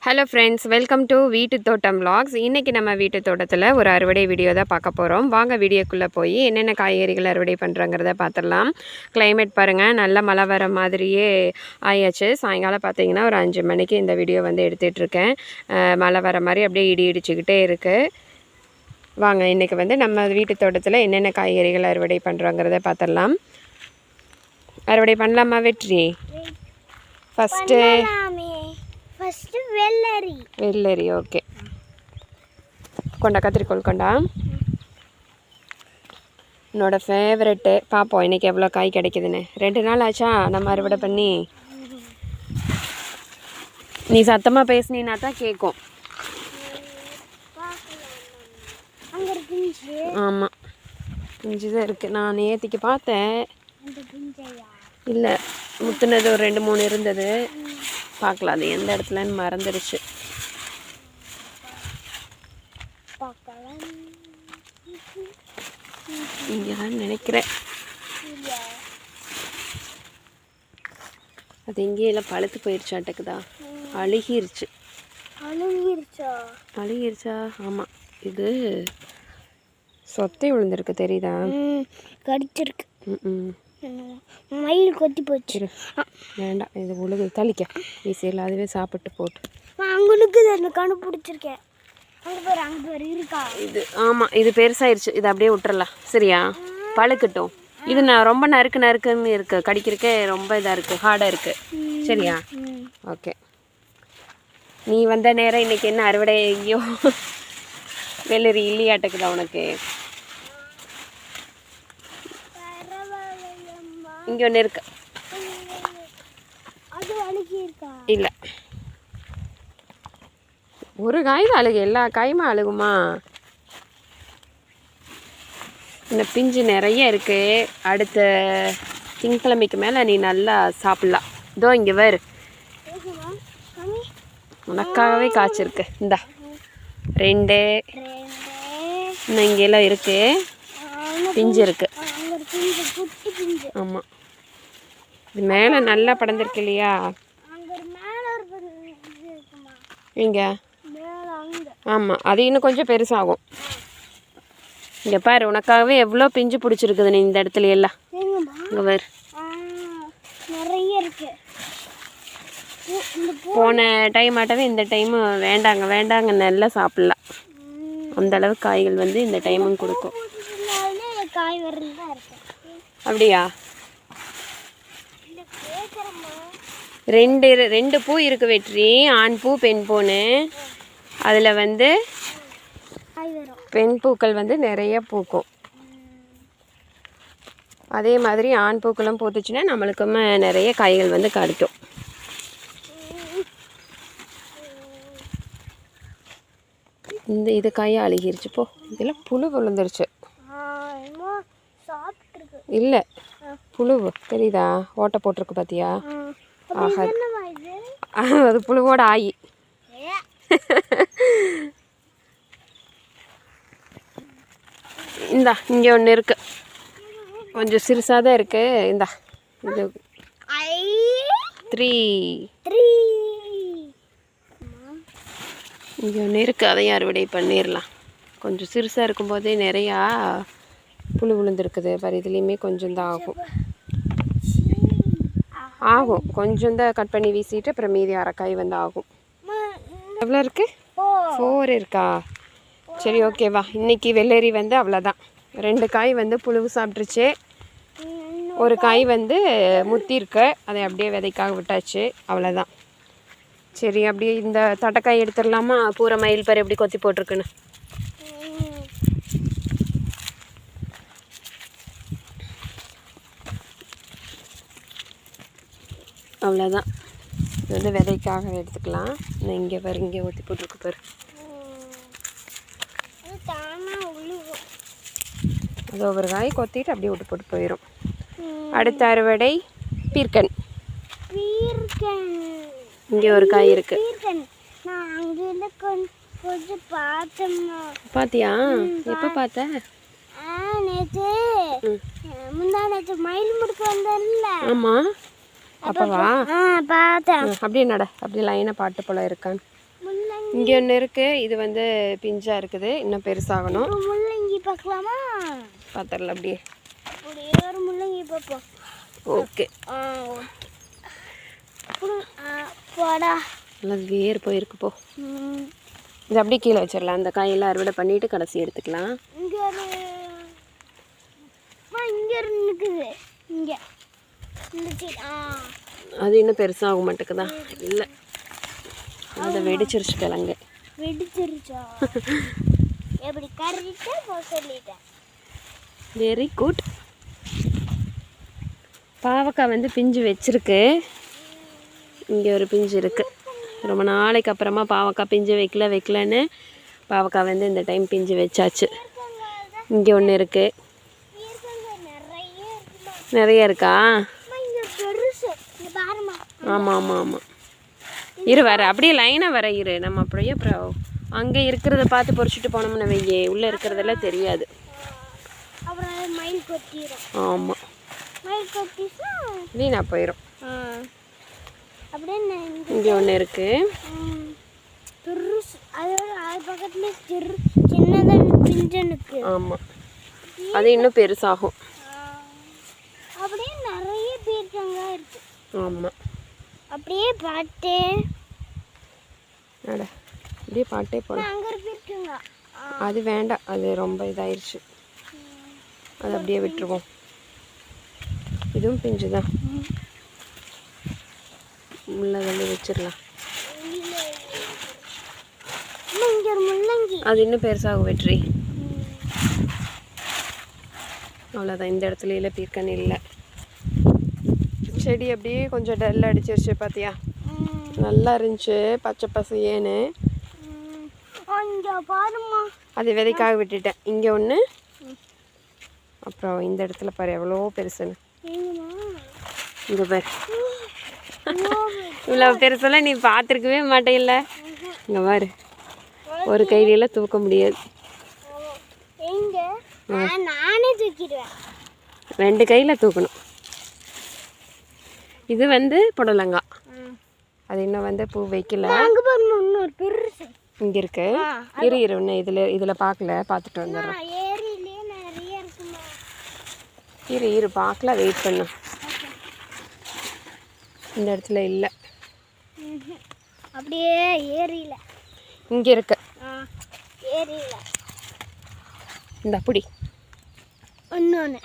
Hello friends, welcome to வீட்டு தோட்டம் vlogs. இன்றைக்கி நம்ம வீட்டு தோட்டத்தில் ஒரு அறுவடை வீடியோ தான் பார்க்க போகிறோம். வாங்க வீடியோக்குள்ளே போய் என்னென்ன காய்கறிகள் அறுவடை பண்ணுறாங்கிறத பார்த்துடலாம். கிளைமேட் பாருங்கள், நல்ல மழை வர மாதிரியே ஆயாச்சு. சாயங்காலம் பார்த்தீங்கன்னா ஒரு 5 மணிக்கு இந்த வீடியோ வந்து எடுத்துகிட்ருக்கேன். மழை வர மாதிரி அப்படியே இடி இடிச்சுக்கிட்டே இருக்குது. வாங்க இன்றைக்கி வந்து நம்ம வீட்டு தோட்டத்தில் என்னென்ன காய்கறிகள் அறுவடை பண்ணுறாங்கிறத பார்த்துடலாம். அறுவடை பண்ணலாமா வெற்றி? ஃபஸ்ட்டு வெள்ளரி. ஓகே, கொண்டா கத்திரிக்கோள் கொண்டா. என்னோட ஃபேவரெட்டு. பார்ப்போம் இன்றைக்கி எவ்வளோ காய் கிடைக்குதுன்னு. 2 நாள் ஆச்சா நம்ம அறுவடை பண்ணி. நீ சத்தமாக பேசுனீன்னா தான் கேட்கும். ஆமாம், பிஞ்சு தான் இருக்குது. நான் நேற்றுக்கு பார்த்தேன். இல்லை, முத்துனது ஒரு 2-3 இருந்தது. பார்க்கலாம், அது எந்த இடத்துலன்னு மறந்துடுச்சு. இங்கே தான் நினைக்கிறேன். அது எங்கேயும் பழுத்து போயிடுச்சாட்டக்குதா, அழுகிருச்சு. அழுகிருச்சா? ஆமாம், இது சொத்தை விழுந்திருக்கு, தெரியுதா? கடிச்சிருக்கு. மயில் கொத்தி போச்சு. வேண்டாம், இது உழுகு தளிக்க ஈஸியில் அதுவே சாப்பிட்டு போட்டு. அவங்களுக்கு அந்த கணு பிடிச்சிருக்கேன். அங்கே பேர் இருக்கா இது? ஆமாம், இது பெருசாயிருச்சு. இது அப்படியே விட்டுறலாம், சரியா? பழுக்கட்டும். இது நான் ரொம்ப நறுக்குன்னு இருக்குது, கடிக்கிறக்கே ரொம்ப இதாக இருக்குது, ஹார்டாக இருக்குது. சரியா? ஓகே. நீ வந்த நேரம் இன்றைக்கி என்ன அறுவடை? ஐயோ, வெள்ளரி இல்லையாட்டக்குதா உனக்கு? இங்கே ஒன்று இருக்கு. இல்லை, ஒரு காய் தான் அழுகு, எல்லா காயுமே அழுகுமா? இந்த பிஞ்சு நிறைய இருக்குது. அடுத்த திங்கக்கிழமைக்கு மேலே நீ நல்லா சாப்பிட்லாம். இதோ இங்கே வேறு உனக்காகவே காய்ச்சிருக்கு. இந்தா 2 இன்னும் இங்கெல்லாம் இருக்குது, பிஞ்சு இருக்குது. ஆமாம், இது மேலே நல்லா படர்ந்துருக்கு இல்லையா? இங்க ஆமாம், அது இன்னும் கொஞ்சம் பெருசாகும். இங்கே பாரு, உனக்காகவே எவ்வளோ பிஞ்சு பிடிச்சிருக்குது. நீ இந்த இடத்துல எல்லாம் இங்கே வேறு போன டைம் ஆட்டவே இந்த டைமு வேண்டாங்க நல்லா சாப்பிட்லாம். அந்த அளவு காய்கள் வந்து இந்த டைமும் கொடுக்கும். அப்படியா? 2 பூ இருக்குது வெற்றி, ஆண் பூ பெண் பூன்னு. அதில் வந்து பெண் பூக்கள் வந்து நிறைய பூக்கும். அதே மாதிரி ஆண் பூக்களும் பூத்துச்சுன்னா நம்மளுக்கும் நிறைய காய்கள் வந்து கிடைக்கும். இது காயை அழுகிருச்சு போ. இதெல்லாம் புழு விழுந்துருச்சு. இல்லை, புழு தெரியுதா? ஓட்டை போட்டிருக்கு பார்த்தியா? ஆஹா, அது புழுவோட ஆயி. இந்தா இங்கே ஒன்று இருக்குது, கொஞ்சம் சிறுசாக தான் இருக்குது. இந்தா இது 3 இங்கே ஒன்று இருக்குது, அதையும் அறுவடை பண்ணிடலாம். கொஞ்சம் சிறுசாக இருக்கும்போதே நிறையா புழு விழுந்துருக்குது பாரு. இதுலேயுமே கொஞ்சம் தான் ஆகும் கொஞ்சம் தான் கட் பண்ணி வீசிட்டு அப்புறம் மீதி அரைக்காய் வந்து ஆகும். எவ்வளோ இருக்குது? 4 இருக்கா? சரி, ஓகேவா. இன்றைக்கி வெள்ளரி வந்து அவ்வளோதான். 2 காய் வந்து புழு சாப்பிட்ருச்சு, ஒரு காய் வந்து முத்தி இருக்கு, அதை அப்படியே விதைக்காக விட்டாச்சு. அவ்வளோதான். சரி, அப்படியே இந்த தட்டைக்காய் எடுத்துடலாமா? பூரா மயில் பாரு எப்படி கொத்தி போட்டிருக்குன்னு. அவ்வளோதான். இது வந்து விதைக்காக எடுத்துக்கலாம். நான் இங்கே பாரு, இங்கே ஊற்றி போட்டிருக்கு பாரு. அது ஒவ்வொரு காய் கொத்திட்டு அப்படியே விட்டு போட்டு போயிடும். அடுத்த அறுவடை பீர்க்கன். இங்கே ஒரு காய் இருக்கு. பாத்தியா? எப்போ பார்த்த? மயில் முடுக்க வந்தேன்ல. ஆமாம், அப்பவா? பார்த்தேன். அப்படியே நட, அப்படியே லைனாக பாட்டு போல இருக்கான்னு. இங்கே ஒன்று இருக்குது, இது வந்து பிஞ்சாக இருக்குது, இன்னும் பெருசாகணும். முள்ளங்கி பார்க்கலாமா? பார்த்துடலாம் அப்படியே. அப்படியே ஒரு முள்ளங்கி பார்ப்போம். ஓகே. போடா. நல்லா வேர் போயிருக்கு போ. இது அப்படியே கீழே வச்சிடலாம். அந்த காயெல்லாம் அறுவடை பண்ணிட்டு கடைசி எடுத்துக்கலாம். இங்கே ஒரு இங்கே இருக்குது. இங்கே அது இன்னும் பெருசாக மாட்டேக்குதா? இல்லை, அதை வெடிச்சிருச்சு கிழங்கு. வெடிச்சிருச்சா? எப்படி கரெக்டாக சொல்லிட்டேன். Very good. பாவக்காய் வந்து பிஞ்சு வச்சிருக்கு. இங்கே ஒரு பிஞ்சு இருக்குது. ரொம்ப நாளைக்கு அப்புறமா பாவக்காய் பிஞ்சு வைக்கலன்னு பாவக்காய் வந்து இந்த டைம் பிஞ்சு வச்சாச்சு. இங்கே ஒன்று இருக்குது. நிறைய இருக்கா? ஆமாம் ஆமாம் ஆமாம். இரு வர, அப்படியே லைனாக வர இரு. நம்ம அப்படியே அப்புறம் அங்கே இருக்கிறத பார்த்து பொறிச்சிட்டு போனோம்னு வையே, உள்ளே இருக்கிறதெல்லாம் தெரியாது. ஆமாம், வீணா போயிடும். இங்கே ஒன்று இருக்குது. ஆமாம், அது இன்னும் பெருசாகும். ஆமாம், அப்படியே பாட்டே அப்படியே பாட்டே போகலாம். அது வேண்டாம், அது ரொம்ப இதாயிருச்சு. அது அப்படியே விட்டுருவோம். இதுவும் பிஞ்சு தான், உள்ள தள்ளி வச்சிடலாம். அது இன்னும் பெருசாகும் வெற்றி. அவ்வளோதான், இந்த இடத்துல இல்லை, பீர்க்கன் இல்லை. செடி அப்படியே கொஞ்சம் டல் அடிச்சிருச்சு பார்த்தியா? நல்லா இருந்துச்சு பச்சை பசையேன்னு. அது விதைக்காக விட்டுட்டேன். இங்கே ஒன்று, அப்புறம் இந்த இடத்துல பாரு எவ்வளோ பெருசுன்னு. இங்கே பாரு, இவ்வளோ பெருசெல்லாம் நீ பார்த்துருக்கவே மாட்டேன்ல. இங்கே பாரு, ஒரு கையிலெல்லாம் தூக்க முடியாது. நானே தூக்கிடுவேன். 2 கையில் தூக்கணும். இது வந்து புடலங்காய். அது இன்னும் வந்து பூ வைக்கல. இங்கே இருக்கு. இரு ஒன்று இதில் பார்க்கல, பார்த்துட்டு வந்துடுறோம். இரு பார்க்கல, வெயிட் பண்ணு. இந்த இடத்துல இல்லை. அப்படியே ஏரியில இங்கே இருக்கு. ஏரியில இந்த அப்படி ஒன்று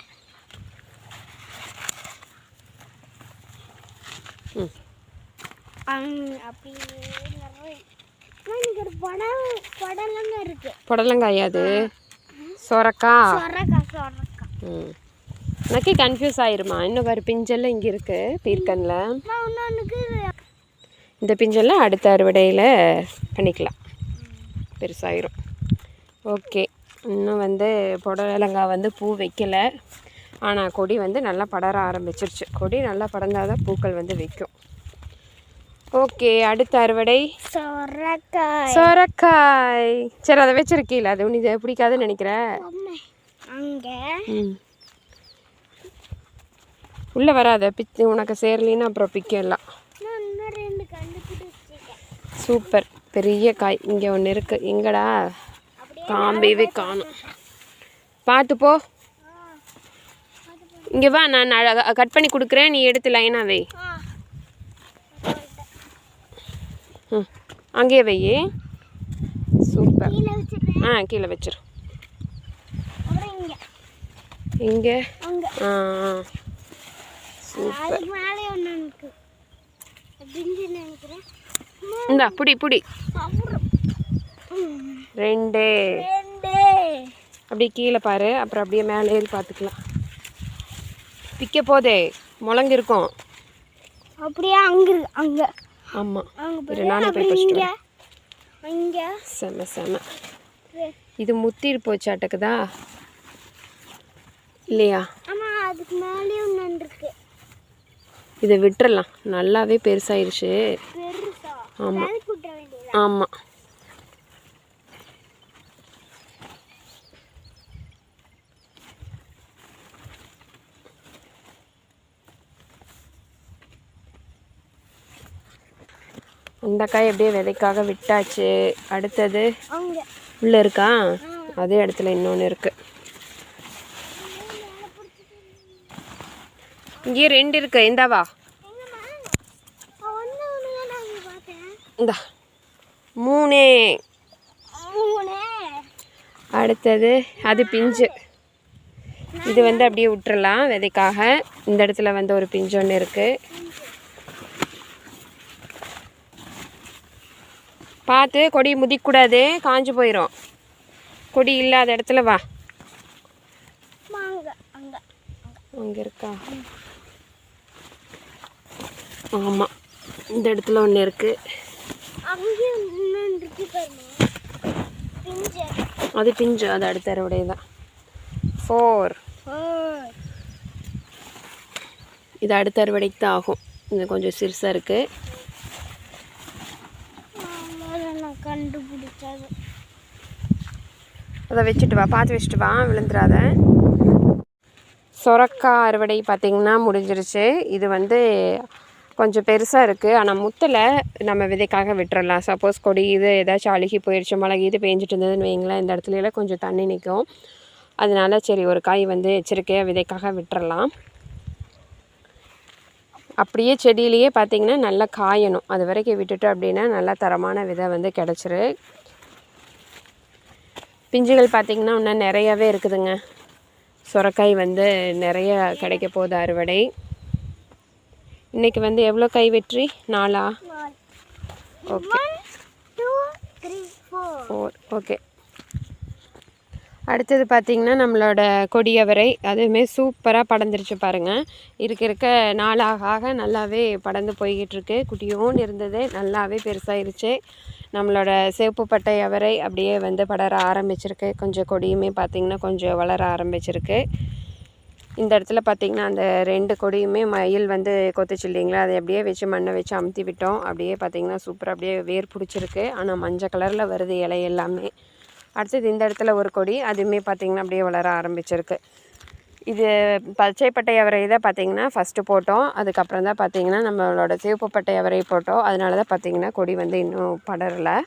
புடலங்காய். அது சொரக்காய். எனக்கே கன்ஃபியூஸ் ஆயிருமா. இன்னும் வேறு பிஞ்செல்லாம் இங்கே இருக்கு பீர்க்கன்ல. இந்த பிஞ்செல்லாம் அடுத்த அறுவடையில் பண்ணிக்கலாம், பெருசாயிரும். ஓகே, இன்னும் வந்து புடலங்காய் வந்து பூ வைக்கலை, ஆனால் கொடி வந்து நல்லா படர ஆரம்பிச்சிருச்சு. கொடி நல்லா படர்ந்தால் தான் பூக்கள் வந்து வைக்கும். ஓகே, அடுத்த அறுவடை சொரக்காய். சரி, அதை வச்சிருக்கீல, அது உனக்கு பிடிக்காதுன்னு நினைக்கிறேன். உள்ளே வராத, உனக்கு சேரலின்னு அப்புறம் பிக்கலாம். சூப்பர், பெரிய காய். இங்கே ஒன்று இருக்குது. எங்கடா காம்பேவே காணும். பார்த்து போ. இங்கே வா, நான் கட் பண்ணி கொடுக்குறேன், நீ எடுத்து லைனாக வை. அங்கேயே வை. சூப்பர். கீழே வச்சிரு. இங்கே சூப்பர். இந்தா புடி 2. அப்படியே கீழே பாரு, அப்புறம் அப்படியே மேலே ஏறி பார்த்துக்கலாம். பிக்க போதே முழங்கு இருக்கும். அப்படியே அங்கே ஆமாம், நானே போய் பறிச்சிட்டு செம. இது முத்திட்டு போச்சாட்டக்குதா இல்லையா? அதுக்கு மேலே ஒன்று இருக்கு. இதை விட்டுறலாம், நல்லாவே பெருசாயிருச்சு. ஆமாம் ஆமாம். இந்த காய் அப்படியே விதைக்காக விட்டாச்சு. அடுத்தது அங்க உள்ளே இருக்கா? அதே இடத்துல இன்னொன்று இருக்குது. இங்கே 2 இருக்கு. இந்தாவா இந்தா 3. அடுத்தது அது பிஞ்சு. இது வந்து அப்படியே விட்டுறலாம் விதைக்காக. இந்த இடத்துல வந்து ஒரு பிஞ்சு ஒன்று இருக்குது. பார்த்து கொடி முதிக்கூடாது, காஞ்சு போயிடும். கொடி இல்லாத இடத்துல வா. அங்கே இருக்கா? ஆமாம், இந்த இடத்துல ஒன்று இருக்குது. அது பிஞ்சு, அது அடுத்த அறுவடை தான். 4. இது அடுத்த அறுவடைக்கு தான் ஆகும். இது கொஞ்சம் சிறுசாக இருக்குது. கண்டுபிடிச்சது அதை வச்சுட்டு வா, பார்த்து வச்சுட்டு வா, விழுந்துடாத. சொரக்காய் அறுவடை பார்த்திங்கன்னா முடிஞ்சிருச்சு. இது வந்து கொஞ்சம் பெருசாக இருக்குது. ஆனால் முத்தலை நம்ம விதைக்காக விட்டுறலாம். சப்போஸ் கொடி இது ஏதாச்சும் அழுகி போயிடுச்சு, மழை இது பேஞ்சிட்டு இருந்ததுன்னு வைங்களேன், இந்த இடத்துலலாம் கொஞ்சம் தண்ணி நிற்கும். அதனால சரி ஒரு காய் வந்து எச்சரிக்கையாக விதைக்காக விட்டுறலாம். அப்படியே செடியிலேயே பார்த்திங்கன்னா நல்லா காயணும். அது வரைக்கும் விட்டுட்டு அப்படின்னா நல்லா தரமான விதை வந்து கிடச்சிரு. பிஞ்சுகள் பார்த்திங்கன்னா இன்னும் நிறையாவே இருக்குதுங்க. சொரக்காய் வந்து நிறைய கிடைக்க போகுது அறுவடை. இன்றைக்கி வந்து எவ்வளோ காய் வெற்றி? 4. ஓகே 4. ஓகே. அடுத்தது பார்த்திங்கன்னா நம்மளோட கொடியவரை, அதுவுமே சூப்பராக படர்ந்துருச்சு பாருங்கள். இருக்க நாளாக நல்லாவே படர்ந்து போய்கிட்டுருக்கு. குட்டியோன்னு இருந்தது நல்லாவே பெருசாகிருச்சு. நம்மளோட சிவப்பு பட்டை அவரை அப்படியே வந்து படர ஆரம்பிச்சிருக்கு. கொஞ்சம் கொடியுமே பார்த்திங்கன்னா கொஞ்சம் வளர ஆரம்பிச்சிருக்கு. இந்த இடத்துல பார்த்திங்கன்னா அந்த 2 கொடியுமே மயில் வந்து கொத்துச்சு இல்லைங்களா, அதை அப்படியே வச்சு மண்ணை வச்சு அமுத்தி விட்டோம். அப்படியே பார்த்திங்கன்னா சூப்பராக அப்படியே வேர் பிடிச்சிருக்கு. ஆனால் மஞ்சள் கலரில் வருது இலை எல்லாமே. அடுத்தது இந்த இடத்துல ஒரு கொடி, அதுவுமே பார்த்திங்கன்னா அப்படியே வளர ஆரம்பிச்சிருக்கு. இது பச்சை பட்டை அவரை தான் பார்த்திங்கன்னா ஃபஸ்ட்டு போட்டோம். அதுக்கப்புறம் தான் பார்த்திங்கன்னா நம்மளோட சிவப்பு பட்டை அவரை போட்டோம். அதனால தான் பார்த்திங்கன்னா கொடி வந்து இன்னும் படரலை.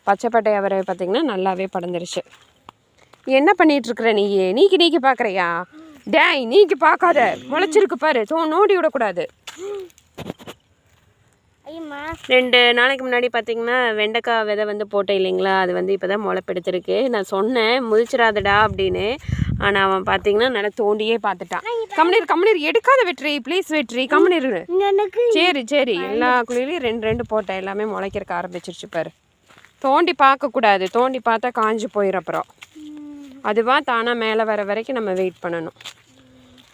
பச்சை பட்டை அவரை பார்த்திங்கன்னா நல்லாவே படர்ந்துருச்சு. என்ன பண்ணிகிட்ருக்குற நீக்கி பார்க்குறியா? டேய், நீக்கி பார்க்காத, முளைச்சிருக்கு பாரு, நோண்டி விடக்கூடாது. 2 நாளைக்கு முன்னாடி பார்த்திங்கன்னா வெண்டைக்காய் விதை வந்து போட்டேன் இல்லைங்களா, அது வந்து இப்போ தான் முளைப்பெடுத்துருக்கு. நான் சொன்னேன் முதிச்சிடாதடா அப்படின்னு. ஆனால் அவன் பார்த்திங்கன்னா நல்லா தோண்டியே பார்த்துட்டான். கம்முனீர் எடுக்காத வெற்றி, ப்ளீஸ் வெற்றி, கம்முனீர். சரி எல்லா குழியிலையும் 2 போட்டேன், எல்லாமே முளைக்கிறக்க ஆரம்பிச்சிருச்சு பாரு. தோண்டி பார்க்கக்கூடாது, தோண்டி பார்த்தா காஞ்சி போயிடும். அப்புறம் அதுவாக தானாக மேலே வர வரைக்கும் நம்ம வெயிட் பண்ணணும்.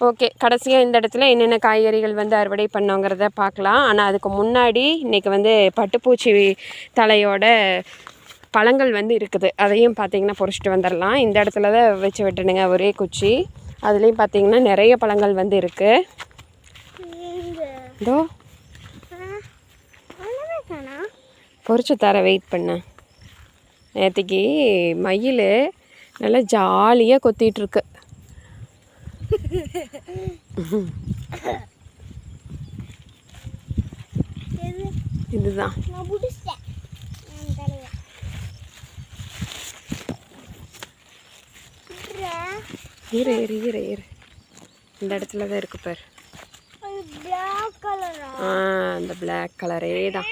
ஓகே, கடைசியாக இந்த இடத்துல என்னென்ன காய்கறிகள் வந்து அறுவடை பண்ணோங்கிறத பார்க்கலாம். ஆனால் அதுக்கு முன்னாடி இன்றைக்கி வந்து பட்டுப்பூச்சி தலையோட பழங்கள் வந்து இருக்குது. அதையும் பார்த்திங்கன்னா பொறிச்சிட்டு வந்துடலாம். இந்த இடத்துல தான் வச்சு விட்டுனுங்க ஒரே குச்சி. அதுலேயும் பார்த்திங்கன்னா நிறைய பழங்கள் வந்து இருக்குது. இதோ பொறிச்சு தர, வெயிட் பண்ண. நேற்றுக்கு மயில் நல்லா ஜாலியாக கொத்திகிட்ருக்கு. இதுதான் இரு இந்த இடத்துல தான் இருக்கு பாரு. அந்த பிளாக் கலரே தான்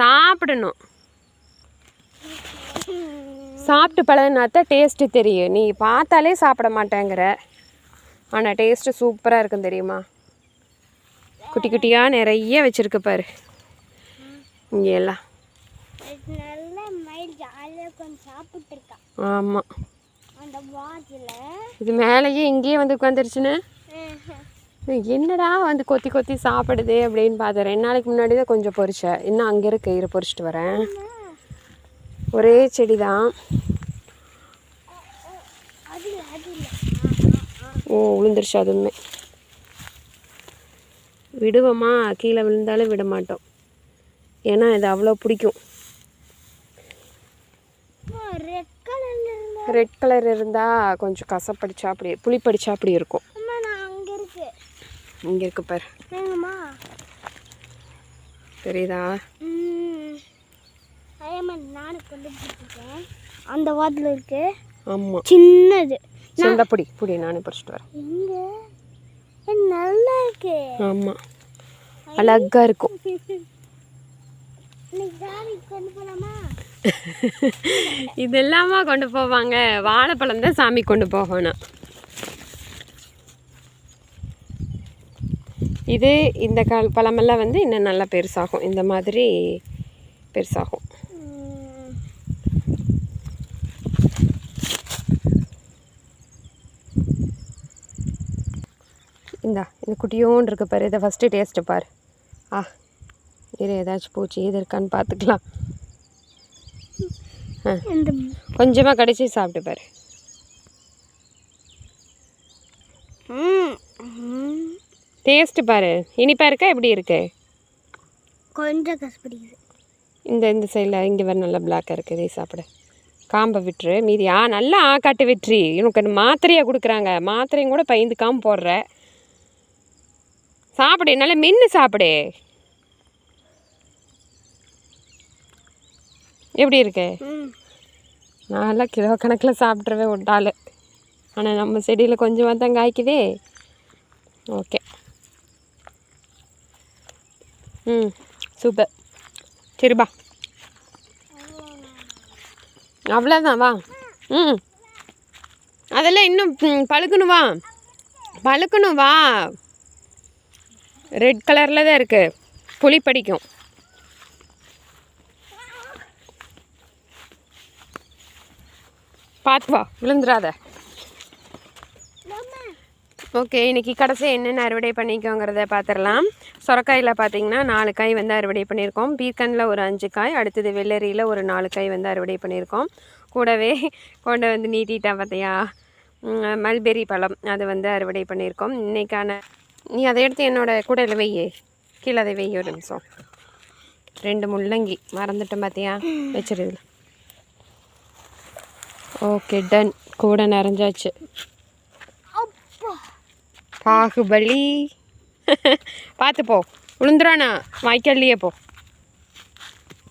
சாப்பிடணும். சாப்பிட்டு பழகினாத்தான் டேஸ்ட்டு தெரியும். நீ பார்த்தாலே சாப்பிட மாட்டேங்கிற, ஆனால் டேஸ்ட்டு சூப்பராக இருக்கும் தெரியுமா. குட்டி குட்டியாக நிறைய வச்சுருக்கு பாரு இங்கே எல்லாம். ஆமாம், இது மேலேயே இங்கேயே வந்து உட்காந்துருச்சுன்னு என்னடா வந்து கொத்தி கொத்தி சாப்பிடுது அப்படின்னு பார்த்தேன். 2 நாளைக்கு முன்னாடி தான் கொஞ்சம் பொறிச்சேன். இன்னும் அங்கே இருக்கு, இரு பொறிச்சிட்டு வரேன். ஒரே செடி தான். விழுந்துருச்சு. அதுவுமே விடுவோமா, கீழே விழுந்தாலும் விட மாட்டோம். ஏன்னா இது அவ்வளோ பிடிக்கும். ரெட் கலர் இருந்தால் கொஞ்சம் கசப்படிச்சா அப்படி புளிப்படிச்சா அப்படி இருக்கும். இங்கே இருக்கு பாரு. தெரியுதா? நானும் கொண்டு பிடிச்சிருக்கேன். அந்த வாரத்தில் இருக்கு. ஆமாம், சின்னது. சொந்த பிடி பிடி, நானே பிடிச்சிட்டு வரேன். எங்க நல்லா இருக்கு. ஆமாம், அழகாக இருக்கும். கொண்டு போகலாமா? இதெல்லாமா கொண்டு போவாங்க? வாழைப்பழம் தான் சாமி கொண்டு போகணும். இது இந்த பழமெல்லாம் வந்து இன்னும் நல்லா பெருசாகும், இந்த மாதிரி பெருசாகும். இந்த குட்டியோன்னு இருக்கு பாரு, இதை ஃபஸ்ட்டு டேஸ்ட்டு பாரு. இது ஏதாச்சும் பூச்சி எது இருக்கான்னு பார்த்துக்கலாம். கொஞ்சமாக கடிச்சு சாப்பிட்டு பாரு. டேஸ்ட்டு பாரு, இனிப்பாக இருக்கா எப்படி இருக்கு? கொஞ்சம் கசப்பிடிக்குது. இந்த சைடில் இங்கே வேறு நல்லா பிளாக்காக இருக்குது, இதை சாப்பிடு. காம்பை விட்டுரு, மீதி நல்லா ஆக்காட்டு வெற்றி. எனக்கு மாத்திரையாக கொடுக்குறாங்க, மாத்திரையும் கூட பயந்துக்காமல் போடுற. சாப்பிடு, நல்லா மென்று சாப்பிடு. எப்படி இருக்கு? நல்லா கிலோ கணக்கில் சாப்பிட்றவே விட்டாள். ஆனால் நம்ம செடியில் கொஞ்சமாக தான் காய்க்குதே. Okay, super. சரிப்பா, அவ்வளோதான். வா. அதெல்லாம் இன்னும் பழுக்கணும் வா. ரெட் கலரில் தான் இருக்குது, புளி படிக்கும். பார்த்து வா, விழுந்துடாத. ஓகே, இன்றைக்கி கடைசியாக என்னென்ன அறுவடை பண்ணிக்கோங்கிறத பார்த்துடலாம். சொரக்காயில் பார்த்திங்கன்னா 4 காய் வந்து அறுவடை பண்ணியிருக்கோம். பீர்க்கனில் ஒரு 5 காய், அடுத்தது வெள்ளரியில் ஒரு 4 காய் வந்து அறுவடை பண்ணியிருக்கோம். கூடவே கொண்டு வந்து நீட்டிட்டா பார்த்தியா, மல்பெரி பழம், அது வந்து அறுவடை பண்ணியிருக்கோம். இன்றைக்கான நீ அதை எடுத்து என்னோடய கூடையில் வெய்யே, கீழே அதை வெய்ய ஒரு நிமிஷம். 2 முள்ளங்கி மறந்துட்டேன் பார்த்தியா, வச்சிருது. Okay, ton. கூட நிறைஞ்சாச்சு. பாகுபலி. பார்த்து போ, விழுந்துறானா வாய்க்கால்லையே போ.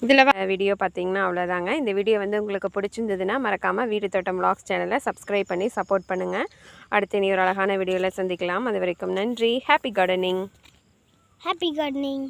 இதில் வீடியோ பார்த்தீங்கன்னா அவ்வளோதாங்க. இந்த வீடியோ வந்து உங்களுக்கு பிடிச்சிருந்ததுன்னா மறக்காமல் வீட்டு தோட்டம் vlogs சேனலை சப்ஸ்கிரைப் பண்ணி சப்போர்ட் பண்ணுங்கள். அடுத்து இனி ஒரு அழகான வீடியோவில் சந்திக்கலாம். அது வரைக்கும் நன்றி. Happy gardening. Happy gardening.